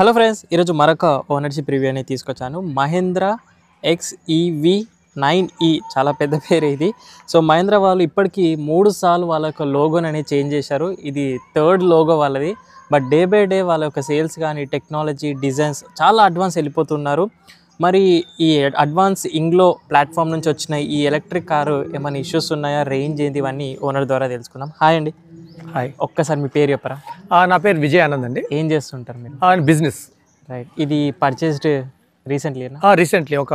Hello friends, ఈరోజు మరొక ownership review అనేది తీసుకొచ్చాను. మహేంద్ర XEV9e చాలా పెద్ద పేరు ఇది. సో మహేంద్ర వాళ్ళు ఇప్పటికీ 3 సార్లు వాళ్ళ యొక్క లోగోని అనేది చేంజ్ చేశారు. ఇది థర్డ్ లోగో వాళ్ళది. బట్ డే బై డే వాళ్ళ యొక్క సేల్స్ కానీ టెక్నాలజీ డిజైన్స్ చాలా అడ్వాన్స్ వెళ్ళిపోతున్నారు. మరి ఈ అడ్వాన్స్ ఇంగ్లో ప్లాట్ఫామ్ నుంచి వచ్చిన ఈ ఎలక్ట్రిక్ కారు ఏమైనా ఇష్యూస్ ఉన్నాయా, రేంజ్ ఏంటి, ఇవన్నీ ఓనర్ ద్వారా తెలుసుకుందాం. హాయ్ అండి. హాయ్, ఒక్కసారి మీ పేరు చెప్పరా? నా పేరు విజయ్ ఆనంద్ అండి. ఏం చేస్తుంటారు మీరు? బిజినెస్. రైట్. ఇది పర్చేస్డ్ రీసెంట్లీ? రీసెంట్లీ ఒక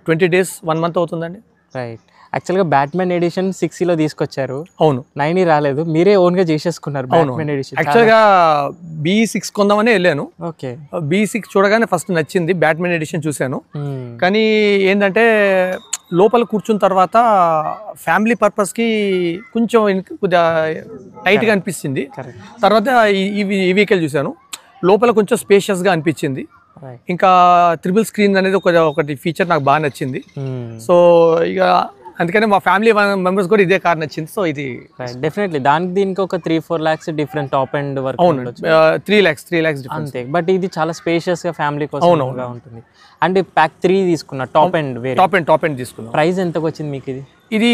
20 days 1 month అవుతుందండి. రైట్. యాక్చువల్గా బ్యాట్మెన్ ఎడిషన్ 6లో తీసుకొచ్చారు. అవును, 9 రాలేదు, మీరే ఓన్గా చేసేసుకున్నారు బ్యాట్మెన్ ఎడిషన్. యాక్చువల్గా B6 కొందామని వెళ్ళాను. ఓకే. B6 చూడగానే ఫస్ట్ నచ్చింది, బ్యాట్మెన్ ఎడిషన్ చూశాను. కానీ ఏంటంటే లోపల కూర్చున్న తర్వాత ఫ్యామిలీ పర్పస్కి కొంచెం కొద్దిగా టైట్గా అనిపించింది. తర్వాత ఈ వెహికల్ చూశాను, లోపల కొంచెం స్పేషియస్గా అనిపించింది. ఇంకా ట్రిపుల్ స్క్రీన్ అనేది ఒకటి ఫీచర్ నాకు బాగా నచ్చింది. సో ఇక అందుకనే మా ఫ్యామిలీ మెంబర్స్ కూడా ఇదే కార్ నచ్చింది. సో ఇది డెఫినెట్లీ దానికి దీనికి ఒక 3-4 lakhs డిఫరెంట్ టాప్ అండ్ వరకు. అవును, 3 lakhs అంతే. బట్ ఇది చాలా స్పేషియస్ గా ఫ్యామిలీ కోసం ఉంటుంది. అండ్ ప్యాక్ 3 తీసుకున్నా, టాప్ అండ్ తీసుకున్నా. ప్రైస్ ఎంతకు వచ్చింది మీకు ఇది? ఇది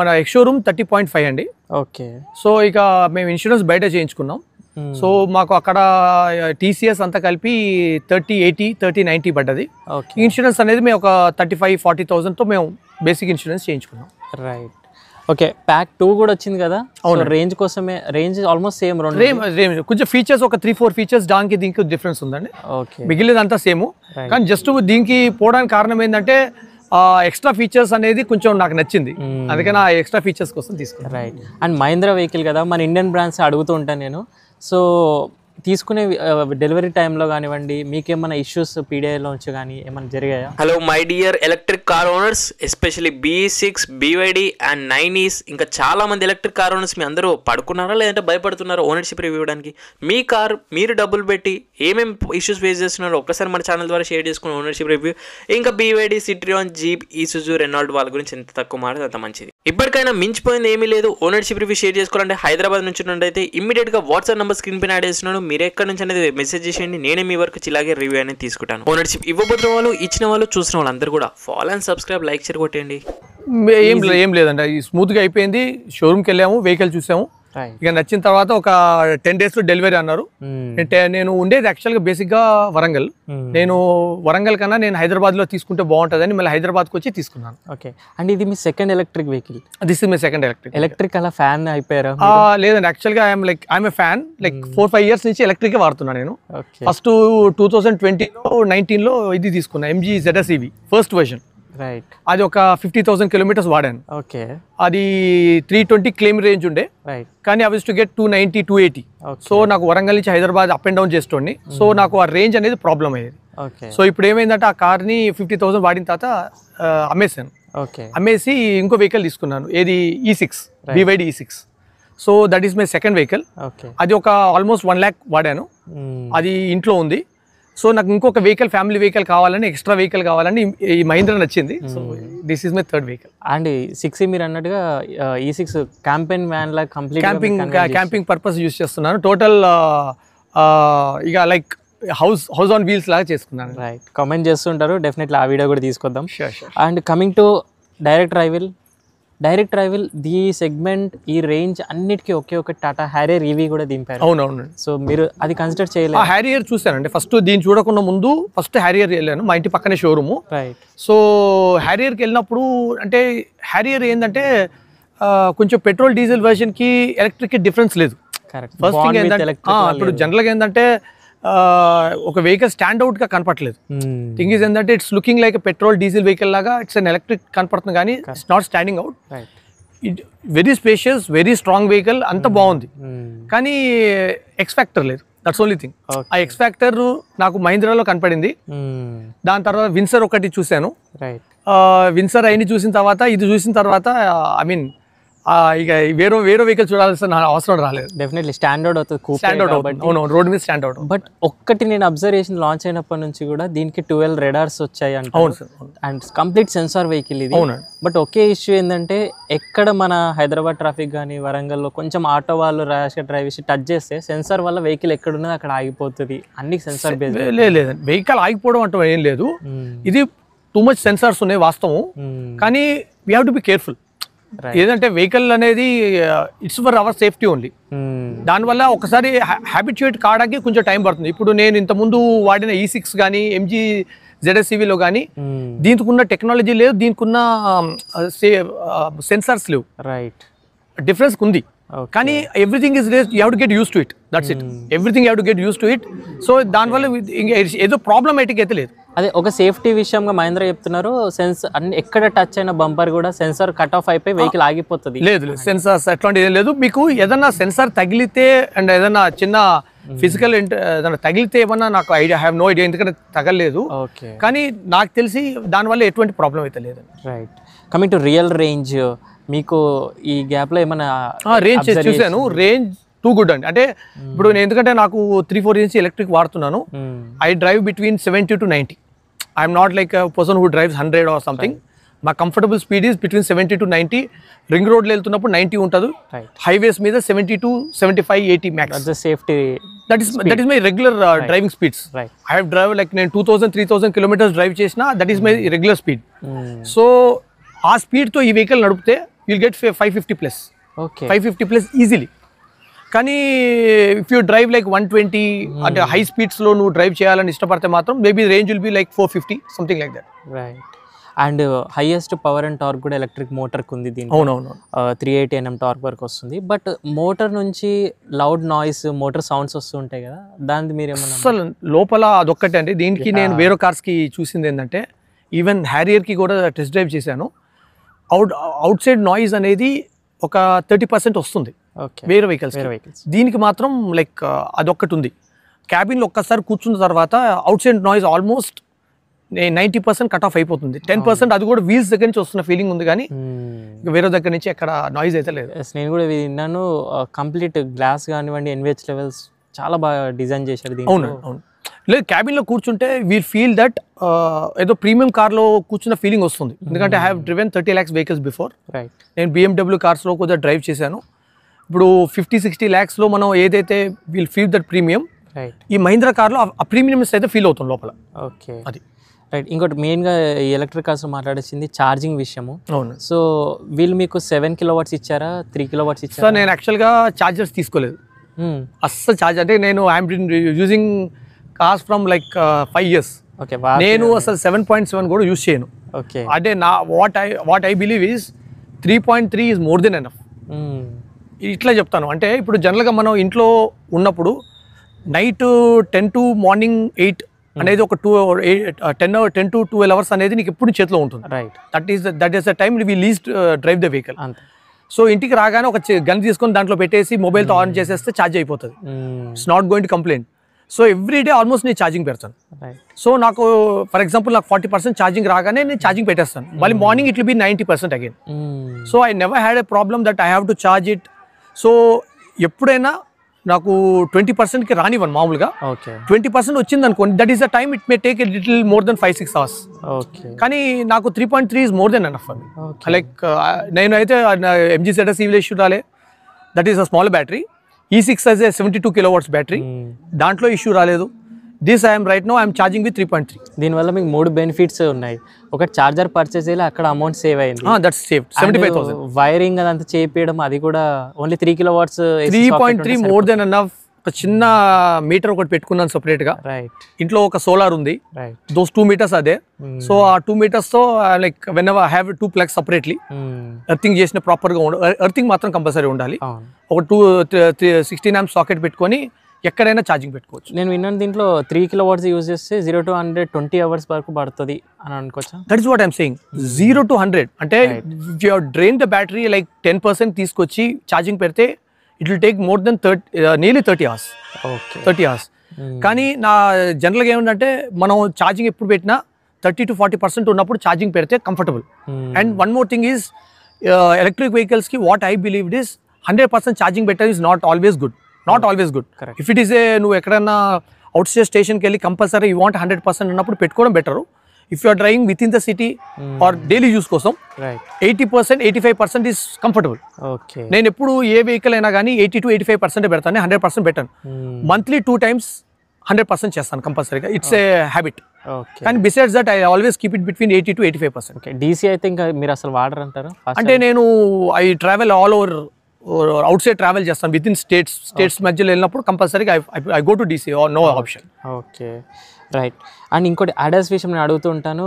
మన ఎక్స్-షోరూమ్ 30.5 అండి. ఓకే. సో ఇక మేము ఇన్సూరెన్స్ బయట చేయించుకున్నాం. సో మాకు అక్కడ TCS అంతా కలిపి 30-80, 30-90 పడ్డది. ఇన్సూరెన్స్ అనేది మేము ఒక 35-40,000తో మేము బేసిక్ ఇన్సూరెన్స్ చేయించుకున్నాం. రైట్. ఓకే. ప్యాక్ 2 కూడా వచ్చింది కదా. అవును, రేంజ్ కోసమే. రేంజ్ ఆల్మోస్ట్ సేమ్, రేంజ్ కొంచెం ఫీచర్స్ ఒక 3-4 ఫీచర్స్ దానికి దీనికి డిఫరెన్స్ ఉందండి. ఓకే. మిగిలినంతా సేమ్. కానీ జస్ట్ దీనికి పోవడానికి కారణం ఏంటంటే ఎక్స్ట్రా ఫీచర్స్ అనేది కొంచెం నాకు నచ్చింది, అందుకని ఆ ఎక్స్ట్రా ఫీచర్స్ కోసం తీసుకున్నాను. రైట్. అండ్ మహీంద్రా వెహికల్ కదా, మన ఇండియన్ బ్రాండ్స్ అడుగుతూ ఉంటాను నేను. సో తీసుకునే డెలివరీ టైంలో కానివ్వండి, మీకేమైనా ఇష్యూస్ పీడిఐలో నుంచి కానీ ఏమైనా జరిగాయా? Hello my dear electric car owners, especially B6, BYD and 9es, ఇంకా చాలా మంది ఎలక్ట్రిక్ కార్ ఓనర్స్ మీ అందరూ పడుకున్నారా లేదంటే భయపడుతున్నారా ఓనర్షిప్ రివ్యూ ఇవ్వడానికి? మీ కార్ మీరు డబ్బులు పెట్టి ఏమేమి ఇష్యూస్ ఫేస్ చేస్తున్నారో ఒక్కసారి మన ఛానల్ ద్వారా షేర్ చేసుకున్న ఓనర్షిప్ రివ్యూ. ఇంకా BYD, సిట్రియాన్, జీప్, ఈసుజు, రెనాల్ట్ వాళ్ళ గురించి ఎంత తక్కువ మాట అంత మంచిది. ఇప్పటికైనా మించిపోయింది ఏమీ లేదు. ఓనర్షిప్ రివ్యూ షేర్ చేసుకోవాలంటే హైదరాబాద్ నుంచి ఉన్నట్టయితే ఇమ్మీడియట్గా వాట్సాప్ నెంబర్ స్క్రీన్ పైన యాడ్ చేస్తున్నాను. మీరు ఎక్కడి నుంచి అనేది మెసేజ్ చేసేయండి, నేనే మీ వరకు ఇలాగే రివ్యూ అనేది తీసుకుంటాను. ఓనర్షిప్ ఇవ్వబోతున్న వాళ్ళు, ఇచ్చిన వాళ్ళు, చూసిన వాళ్ళు అందరూ కూడా follow and subscribe, like, share కొట్టేయండి. ఏం లేదండి, స్మూత్గా అయిపోయింది. షోరూమ్కి వెళ్ళాము, వెహికల్ చూసాము, ఇక నచ్చిన తర్వాత ఒక 10 days డెలివరీ అన్నారు. నేను ఉండేది యాక్చువల్గా బేసిక్గా వరంగల్. నేను వరంగల్ కన్నా నేను హైదరాబాద్లో తీసుకుంటే బాగుంటుందని మళ్ళీ హైదరాబాద్కి వచ్చి తీసుకున్నాను. ఓకే. అండ్ ఇది మీ second electric vehicle? This is my second electric. అలా ఫ్యాన్ అయిపోయారా? లేదండి, యాక్చువల్గా I'm a fan. Like 4-5 years నుంచి ఎలక్ట్రిక్ వాడుతున్నాను నేను. ఫస్ట్ 2020-19లో ఇది తీసుకున్నా, MG ZS EV first version. Right. అది ఒక 50,000 kilometers వాడాను. ఓకే. అది 320 క్లెయిమ్ రేంజ్ ఉండే. రైట్. కానీ అవి టు గెట్ 290, 280. సో నాకు వరంగల్ నుంచి హైదరాబాద్ అప్ అండ్ డౌన్ చేస్తుండే. సో నాకు ఆ రేంజ్ అనేది ప్రాబ్లం అయ్యేది. సో ఇప్పుడు ఏమైందంటే ఆ కార్ని 50,000 వాడిన తర్వాత అమ్మేసాను. అమ్మేసి ఇంకో వెహికల్ తీసుకున్నాను, ఏది E6, BYD E6. So that is my second vehicle. అది ఒక ఆల్మోస్ట్ 1 lakh వాడాను, అది ఇంట్లో ఉంది. సో నాకు ఇంకొక వెహికల్, ఫ్యామిలీ వెహికల్ కావాలని, ఎక్స్ట్రా వెహికల్ కావాలని ఈ మహీంద్రా నచ్చింది. So this is my third vehicle. And 6 మీరు అన్నట్టుగా E6 క్యాంపెయిన్ వ్యాన్ లా కంప్లీట్ క్యాంపింగ్ పర్పస్ యూస్ చేస్తున్నాను. టోటల్ ఇక లైక్ హౌస్ ఆన్ వీల్స్ లాగా చేసుకున్నాను. రైట్. కామెంట్ చేస్తుంటారు, డెఫినెట్లీ ఆ వీడియో కూడా తీసుకొద్దాం. And coming to direct rival the segment, ఈ రేంజ్ అన్నిటికీ ఒకే ఒక టాటా హ్యారియర్ EV కూడా దింపారు. అవునవును. సో మీరు అది కన్సిడర్ చేయలేదు? హ్యారియర్ చూసానండి, ఫస్ట్ దీన్ని చూడకుండా ముందు ఫస్ట్ హ్యారియర్ వెళ్ళాను, మా ఇంటి పక్కనే షోరూము. రైట్. సో హ్యారియర్కి వెళ్ళినప్పుడు అంటే హ్యారియర్ ఏంటంటే కొంచెం పెట్రోల్ డీజిల్ వర్షన్కి ఎలక్ట్రిక్కి డిఫరెన్స్ లేదు. ఫస్ట్ థింగ్ ఏంటంటే ఇప్పుడు జనరల్గా ఏంటంటే ఒక వెహికల్ స్టాండ్ అవుట్ గా కనపడలేదు. థింగ్ ఈజ్ ఏంటంటే it's looking like petrol diesel vehicle లాగా, ఇట్స్ అన్ ఎలక్ట్రిక్ కనపడుతుంది కానీ it's not standing out. Very spacious, very strong vehicle, అంత బాగుంది. కానీ ఎక్స్ ఫ్యాక్టర్ లేదు, దట్స్ ఓన్లీ థింగ్. ఆ ఎక్స్ ఫ్యాక్టర్ నాకు మహీంద్రాలో కనపడింది. దాని తర్వాత విన్సర్ ఒకటి చూశాను. విన్సర్ అయిన చూసిన తర్వాత, ఇది చూసిన తర్వాత ఐ మీన్ ఇక వేరే వెహికల్ చూడాల్సిన అవసరం రాలేదు. డెఫినెట్లీ స్టాండర్డ్ అవుతుంది, స్టాండర్డ్ అవుతుంది. అవును, రోడ్ మీద స్టాండ్ అవుట్. బట్ ఒక్కటి నేను అబ్జర్వేషన్ లాంచ్ అయినప్పటి నుంచి కూడా దీనికి 12 రెడార్స్ వచ్చాయి అంటే, అండ్ కంప్లీట్ సెన్సార్ వెహికల్ ఇది. బట్ ఒకే ఇష్యూ ఏంటంటే ఎక్కడ మన హైదరాబాద్ ట్రాఫిక్ కానీ వరంగల్లో కొంచెం ఆటో వాళ్ళు ర్యాష్గా డ్రైవ్ చేసి టచ్ చేస్తే సెన్సార్ వల్ల వెహికల్ ఎక్కడ ఉన్నది అక్కడ ఆగిపోతుంది, అన్ని సెన్సార్ బేస్డ్. లేదు, వెహికల్ ఆగిపోవడం అంటే ఏం లేదు, ఇది టూ మచ్ సెన్సార్స్ ఉన్నాయి వాస్తవం. కానీ we have to be careful. ఏదంటే వెహికల్ అనేది it's for hour safety only. దానివల్ల ఒకసారి హ్యాబిట్యూట్ కావడానికి కొంచెం టైం పడుతుంది. ఇప్పుడు నేను ఇంతకుముందు వాడిన E6 కానీ MG ZSCVలో కానీ దీనికి ఉన్న టెక్నాలజీ లేదు, దీనికి ఉన్న సెన్సార్స్ లేవు. రైట్, డిఫరెన్స్ ఉంది. కానీ everything is you have to get use to it, that's it. Everything you have to get use to it. So దానివల్ల ఏదో ప్రాబ్లమేటిక్ అయితే లేదు. అదే ఒక సేఫ్టీ విషయంగా మహేంద్ర చెప్తున్నారు, సెన్సార్ అన్ని ఎక్కడ టచ్ అయిన బంపర్ కూడా సెన్సార్ కట్ ఆఫ్ అయిపోయి వెహికల్ ఆగిపోతుంది. లేదు, సెన్సార్స్ అట్లాంటిది ఏం లేదు. మీకు ఏదన్నా సెన్సార్ తగిలితే అండ్ ఏదన్నా చిన్న ఫిజికల్ ఏదైనా తగిలితే ఏమన్నా నాకు ఐడియా హ్యావ్ నో ఐడియా, ఎందుకంటే తగలలేదు. కానీ నాకు తెలిసి దానివల్ల ఎటువంటి ప్రాబ్లం అయితే లేదు. Right, coming to real range, మీకు ఈ గ్యాప్ లో ఏమైనా రేంజ్ చూసాను. రేంజ్ టూ గుడ్ అండి. అంటే ఇప్పుడు నేను ఎందుకంటే నాకు 3-4 years ఎలక్ట్రిక్ వాడుతున్నాను. I drive between 70 to 90. I'm not like person who drives 100 or something. మా comfortable speed is between 70 to 90. Ring రోడ్లో వెళ్తున్నప్పుడు 90 ఉంటుంది, హైవేస్ మీద 70 to 75, 80 max. Safety that is my regular driving speeds. I have drive like నేను 2000-3000 kilometers drive చేసిన, that is my regular speed. So ఆ స్పీడ్తో ఈ వెహికల్ నడిపితే you'll get 550 plus. 550 plus easily. కానీ ఇఫ్ యూ డ్రైవ్ లైక్ 120 అంటే high స్పీడ్స్లో నువ్వు drive చేయాలని ఇష్టపడితే మాత్రం maybe range will be like 450 something like that. Right, and highest power and torque కూడా ఎలక్ట్రిక్ మోటార్కి ఉంది దీనికి. అవునవును, 380 Nm టార్క్ వరకు వస్తుంది. బట్ మోటార్ నుంచి లౌడ్ నాయిస్, మోటార్ సౌండ్స్ వస్తుంటాయి కదా, దాని మీరు ఏమన్నా? అసలు లోపల అదొక్కటే అండి. దీనికి నేను వేరే కార్స్కి చూసింది ఏంటంటే, ఈవెన్ హ్యారియర్కి కూడా టెస్ట్ డ్రైవ్ చేశాను. అవుట్ సైడ్ నాయిస్ అనేది ఒక 30% వస్తుంది వేరే వెహికల్స్. దీనికి మాత్రం లైక్ అదొక్కటి ఉంది. క్యాబిన్లో ఒక్కసారి కూర్చున్న తర్వాత out side noise almost 90% cut off అయిపోతుంది. 10% అది కూడా వీల్స్ దగ్గర నుంచి వస్తున్న ఫీలింగ్ ఉంది, కానీ వేరే దగ్గర నుంచి ఎక్కడ నాయిస్ అయితే లేదు. నేను కూడా విన్నాను, కంప్లీట్ గ్లాస్ కానివ్వండి, NVH లెవెల్స్ చాలా బాగా డిజైన్ చేశారు. అవును అవును, లేదు క్యాబిన్లో కూర్చుంటే వీల్ ఫీల్ దట్ ఏదో ప్రీమియం కార్లో కూర్చున్న ఫీలింగ్ వస్తుంది. ఎందుకంటే I have driven 30 lakhs vehicles before. నేను BMW కార్స్లో కూడా డ్రైవ్ చేశాను. ఇప్పుడు 50-60 lakhsలో మనం ఏదైతే వీల్ ఫీల్ దట్ ప్రీమియం, ఈ మహీంద్రా కార్లో ఆ ప్రీమియంస్ అయితే ఫీల్ అవుతుంది లోపల. ఓకే, అది రైట్. ఇంకోటి మెయిన్గా ఈ ఎలక్ట్రిక్ కార్స్ మాట్లాడేసింది ఛార్జింగ్ విషయము. అవును, సో వీళ్ళు మీకు 7 kilowatts ఇచ్చారా, 3 kilowatts ఇచ్చారా? సార్ నేను యాక్చువల్గా ఛార్జర్స్ తీసుకోలేదు అస్సలు. ఛార్జ్ అంటే నేను I'm using cars from like 5 years. నేను అసలు 7.7 కూడా యూజ్ చేయను. అంటే నా what I believe is 3.3 is more than enough. ఇట్లా చెప్తాను. అంటే ఇప్పుడు జనరల్గా మనం ఇంట్లో ఉన్నప్పుడు నైట్ 10 to morning 8 అనేది ఒక 10 to 12 hours అనేది నీకు ఎప్పుడు చేతిలో ఉంటుంది. That is the time we least drive the vehicle. So ఇంటికి రాగానే ఒక గన్ తీసుకొని దాంట్లో పెట్టేసి మొబైల్తో ఆన్ చేసేస్తే ఛార్జ్ అయిపోతుంది. It's not going to complaint. So every day almost నేను ఛార్జింగ్ పెడతాను. సో నాకు ఫర్ ఎగ్జాంపుల్ నాకు 40% ఛార్జింగ్ రాగానే నేను ఛార్జింగ్ పెట్టేస్తాను. మళ్ళీ morning it will be 90% again. So I never had a problem that I have to charge it. So ఎప్పుడైనా నాకు 20%కి రానివ్వను మామూలుగా. 20% వచ్చింది అనుకోండి, that is the time it may take a little more than 5-6 hours. కానీ నాకు 3.3 is more than enough for me. Like నేనైతే MG ZSCV ఇష్యూ రాలే, that is a small battery. E6 has a 72 kilowatts battery, దాంట్లో issue రాలేదు. This I'm right now I'm charging with 3.3. దీనివల్ల మీకు 3 benefits ఉన్నాయి. ఒక చార్జర్ పర్చేస్ చేయాలి, అక్కడ అమౌంట్ సేవ్ అయింది. That's save 75,000. వైరింగ్ అదంతా చేయించడం అది కూడా only 3 kilowatts. 3.3 more than enough. ఒక చిన్న మీటర్ ఒకటి పెట్టుకున్నాను సెపరేట్ గా. ఇంట్లో ఒక సోలార్ ఉంది, దోస్ 2 meters అదే. సో ఆ 2 meters తో like when ever I have 2 plugs separately. Earthing చేసిన ప్రాపర్ గా ఎర్తింగ్ మాత్రం కంపల్సరీ ఉండాలి. ఒక 16 amp సాకెట్ పెట్టుకొని ఎక్కడైనా ఛార్జింగ్ పెట్టుకోవచ్చు. నేను విన్నాను దీంట్లో 3 kilowatts యూజ్ చేస్తే 0 to 100 20 hours వరకు పడుతుంది అని అనుకోవచ్చా? That is what I'm saying. 0 to 100 అంటే if you drain the battery like 10% తీసుకొచ్చి ఛార్జింగ్ పెడితే it will take more than nearly 30 hours. 30 hours. కానీ నా జనరల్గా ఏమిటంటే మనం ఛార్జింగ్ ఎప్పుడు పెట్టినా 30 to 40% ఉన్నప్పుడు ఛార్జింగ్ పెడితే comfortable. And one more thing is electric vehicles ki what I believed is 100% charging better is not always good. Not always good. Correct. If it is a నువ్వు ఎక్కడన్నా outside station కి వెళ్ళి compulsory you want 100% ఉన్నప్పుడు పెట్టుకోవడం better. If you are driving within the city or daily use కోసం 80% 85% is comfortable. Okay, నేను ఎప్పుడు ఏ vehicle అయినా కానీ 80 to 85% పెడతాను, 100% పెట్టాను. మంత్లీ 2 times 100% చేస్తాను కంపల్సరీగా. It's a habit. ఓకే, కానీ besides that I always keep it between 80 to 85%. Okay. DC అయితే ఇంకా మీరు అసలు వాడరు అంటారు? అంటే నేను I travel all over outside travel చేస్తాను, విత్ ఇన్ స్టేట్స్ మధ్యలో వెళ్ళినప్పుడు కంపల్సరీగా I go to DC or no option. Okay, right. And ఇంకోటి ADAS విషయం నేను అడుగుతూ ఉంటాను.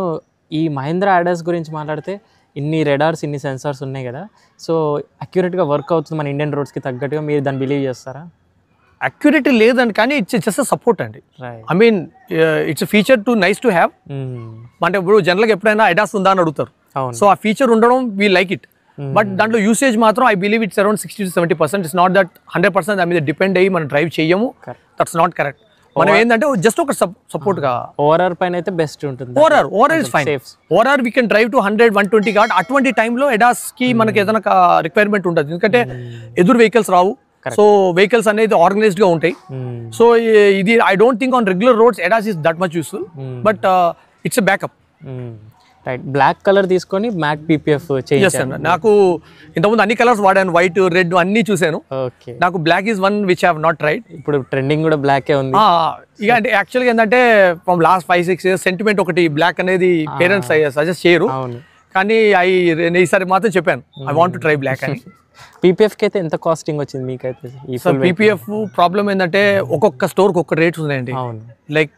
ఈ మహీంద్రా ADAS గురించి మాట్లాడితే ఇన్ని రెడార్స్, ఇన్ని సెన్సార్స్ ఉన్నాయి కదా, సో అక్యురేట్గా వర్క్ అవుతుంది మన ఇండియన్ రోడ్స్కి తగ్గట్టుగా, మీరు దాన్ని బిలీవ్ చేస్తారా? అక్యురేటీ లేదండి, కానీ ఇట్స్ జస్ట్ సపోర్ట్ అండి. I mean it's feature to nice to have. అంటే ఇప్పుడు జనరల్గా ఎప్పుడైనా ADAS ఉందా అని అడుగుతారు. సో ఆ ఫీచర్ ఉండడం వీ లైక్ ఇట్. బట్ దాంట్లో యూసేజ్ మాత్రం I believe it's around 60 to 70%. It's not that 100% దాని మీద డిపెండ్ అయ్యి మనం డ్రైవ్ చేయము. That's not correct. మనం ఏంటంటే జస్ట్ ఒక సపోర్ట్ గా ఓఆర్ఆర్ పైన అయితే బెస్ట్ ఉంటుంది. ORR is fine. ORR we can drive to 100, 120 కాబట్టి అటువంటి టైంలో ADAS కి మనకి ఏదైనా రిక్వైర్మెంట్ ఉంటుంది. ఎందుకంటే ఎదురు వెహికల్స్ రావు, సో వెహికల్స్ అనేది ఆర్గనైజ్డ్ గా ఉంటాయి. సో ఇది I don't think on regular roads ADAS is that much useful, but it's a backup. Right, black colour తీసుకొని మ్యాట్ PPF చేయించాను. నాకు ఇంతకుముందు అన్ని కలర్స్ వాడాను, వైట్, రెడ్ అన్ని చూసాను. ఓకే, నాకు black is one which have not tried. ఇప్పుడు ట్రెండింగ్ కూడా బ్లాకే ఉంది. ఇక అంటే యాక్చువల్గా ఏంటంటే ఫ్రమ్ లాస్ట్ 5-6 years సెంటిమెంట్ ఒకటి బ్లాక్ అనేది పేరెంట్స్ సజెస్ట్ చేయరు. కానీ ఈసారి మాత్రం చెప్పాను I want to try black అని. PPF కి అయితే ఎంత కాస్టింగ్ వచ్చింది మీకైతే? PPF ప్రాబ్లం ఏంటంటే ఒక్కొక్క స్టోర్కి ఒక్క రేట్స్ ఉన్నాయండి. లైక్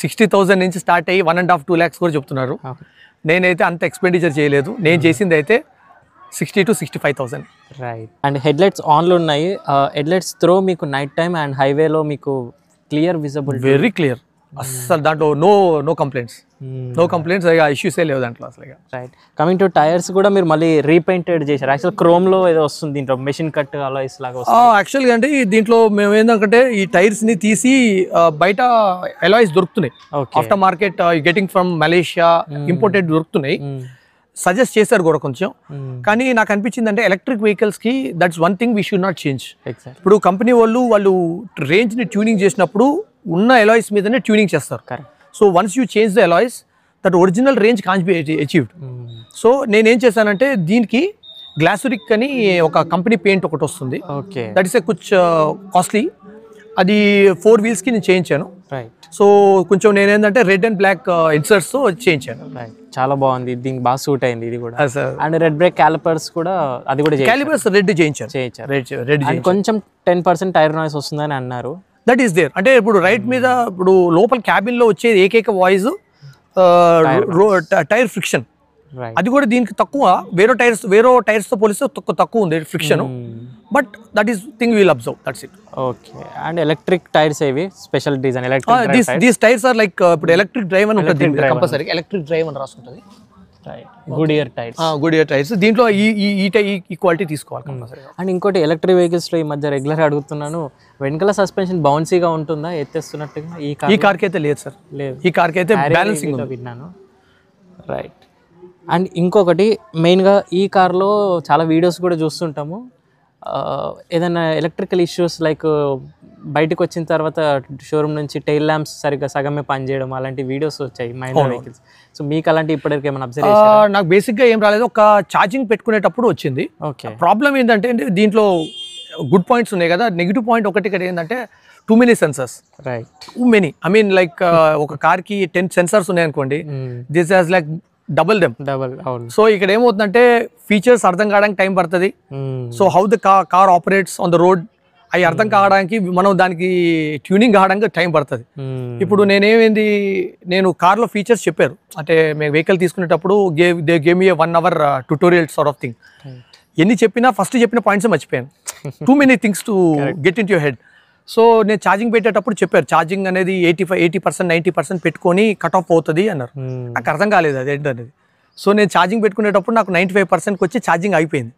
60,000 నుంచి స్టార్ట్ అయ్యి 1.5-2 lakhs కూడా చెప్తున్నారు. నేనైతే అంత ఎక్స్పెండిచర్ చేయలేదు. నేను చేసింది అయితే 60 to 65,000. రైట్. అండ్ హెడ్లైట్స్ ఆన్లో ఉన్నాయి. హెడ్లైట్స్ త్రో మీకు నైట్ టైం అండ్ హైవేలో మీకు క్లియర్ విజిబిలిటీ, వెరీ క్లియర్. అస్సలు దాంట్లో నో కంప్లైంట్స్, ఇష్యూసే లేవు దాంట్లో అసలు. రైట్. కమింగ్ టు టైర్స్ కూడా మీరు మళ్ళీ రీపెయింటెడ్ చేశారు. యాక్చువల్ క్రోమ్లో ఏదో వస్తుంది దీంట్లో, మెషిన్ కట్ అలాయ్స్ లాగా వస్తుంది. యాక్చువల్గా అంటే దీంట్లో మేము ఏంటంటే ఈ టైర్స్ ని తీసి బయట అలాయ్స్ దొరుకుతున్నాయి, after market getting from Malaysia imported దొరుకుతున్నాయి. సజెస్ట్ చేశారు కూడా కొంచెం, కానీ నాకు అనిపించింది అంటే ఎలక్ట్రిక్ వెహికల్స్ కి that's one thing we should not change. ఇప్పుడు కంపెనీ వాళ్ళు రేంజ్ ని ట్యూనింగ్ చేసినప్పుడు ఉన్న అలాయ్స్ మీదనే ట్యూనింగ్ చేస్తారు. So once you change the alloys that original range can be achieved. So నేనేం చేశానంటే దీనికి గ్లాసురిక్ అని ఒక కంపెనీ పెయింట్ ఒకటి వస్తుంది, దట్ ఈస్ ఏ కొంచెం కాస్ట్లీ. అది 4 wheels కి నేను చేయించాను. సో కొంచెం నేనేంటంటే రెడ్ అండ్ బ్లాక్ ఇన్సర్ట్స్ తో చేయించాను. చాలా బాగుంది, దీనికి బాగా సూట్ అయింది ఇది కూడా. అండ్ రెడ్ బ్రేక్ క్యాలిపర్స్ కూడా, అది కూడా క్యాలిపర్స్ రెడ్ చేయించాను. రెడ్ కొంచెం 10% టైర్ నాయిస్ వస్తుందని అన్నారు. That is there. అంటే ఇప్పుడు రైట్ మీద ఇప్పుడు లోపల క్యాబిన్ లో వచ్చే ఏకైక వాయిస్ టైర్ ఫ్రిక్షన్. అది కూడా దీనికి తక్కువ, వేరే టైర్స్ తో పోలిస్తే తక్కువ ఉంది friction. But that is thing will observe, that's it. Okay. And electric tyres ఏవి special design? These tyres are like ఇప్పుడు ఎలక్ట్రిక్ డ్రైవ్ అని ఉంటుంది, కంపల్సరీ ఎలక్ట్రిక్ డ్రైవ్ అని రాసుంటుంది. గుడియర్ టైర్స్ దీంట్లో ఈ క్వాలిటీ తీసుకోవాలి కంపల్సరీ. అండ్ ఇంకోటి ఎలక్ట్రిక్ వెహికల్స్ లో ఈ మధ్య రెగ్యులర్ అడుగుతున్నాను, వెనకాల సస్పెన్షన్ బౌన్సీగా ఉంటుందా ఎత్తేస్తున్నట్టుగా? ఈ కార్కి అయితే లేదు సార్, లేదు. ఈ కార్కి అయితే బ్యాలెన్సింగ్ విన్నాను. రైట్. అండ్ ఇంకొకటి మెయిన్గా ఈ కార్లో చాలా వీడియోస్ కూడా చూస్తుంటాము, ఏదైనా ఎలక్ట్రికల్ ఇష్యూస్ లైక్ బయటకు వచ్చిన తర్వాత షోరూమ్ నుంచి టైల్ ల్యాంప్స్ సరిగ్గా సగమే పనిచేయడం, అలాంటి వీడియోస్ వచ్చాయి మహీంద్రా వెహికల్స్. సో మీకు అలాంటి ఇప్పటివరకు ఏమైనా అబ్జర్వ్ చేశారా? నాకు బేసిక్గా ఏం రాలేదు, ఒక ఛార్జింగ్ పెట్టుకునేటప్పుడు వచ్చింది. ఓకే. ప్రాబ్లం ఏంటంటే దీంట్లో గుడ్ పాయింట్స్ ఉన్నాయి కదా, నెగిటివ్ పాయింట్ ఒకటి ఇక్కడ ఏంటంటే too many sensors. Right. Too many. I mean like ఒక కార్ కి 10 సెన్సార్స్ ఉన్నాయి అనుకోండి, this has like double them. So ఇక్కడ ఏమవుతుందంటే ఫీచర్స్ అర్థం కావడానికి టైం పడుతుంది. So how the car operates on the road అవి అర్థం కావడానికి, మనం దానికి ట్యూనింగ్ కావడానికి టైం పడుతుంది. ఇప్పుడు నేను కార్లో ఫీచర్స్ చెప్పారు అంటే మేము వెహికల్ తీసుకునేటప్పుడు they gave me 1 hour tutorial sort of thing. ఎన్ని చెప్పినా ఫస్ట్ చెప్పిన పాయింట్స్ మర్చిపోయాను. Too many things to get in your head. So నేను ఛార్జింగ్ పెట్టేటప్పుడు చెప్పారు ఛార్జింగ్ అనేది 80%, 90% పెట్టుకొని కట్ ఆఫ్ అవుతుంది అన్నారు. నాకు అర్థం కాలేదు అది ఏంటనేది. సో నేను ఛార్జింగ్ పెట్టుకునేటప్పుడు నాకు 95%కి వచ్చి ఛార్జింగ్ అయిపోయింది.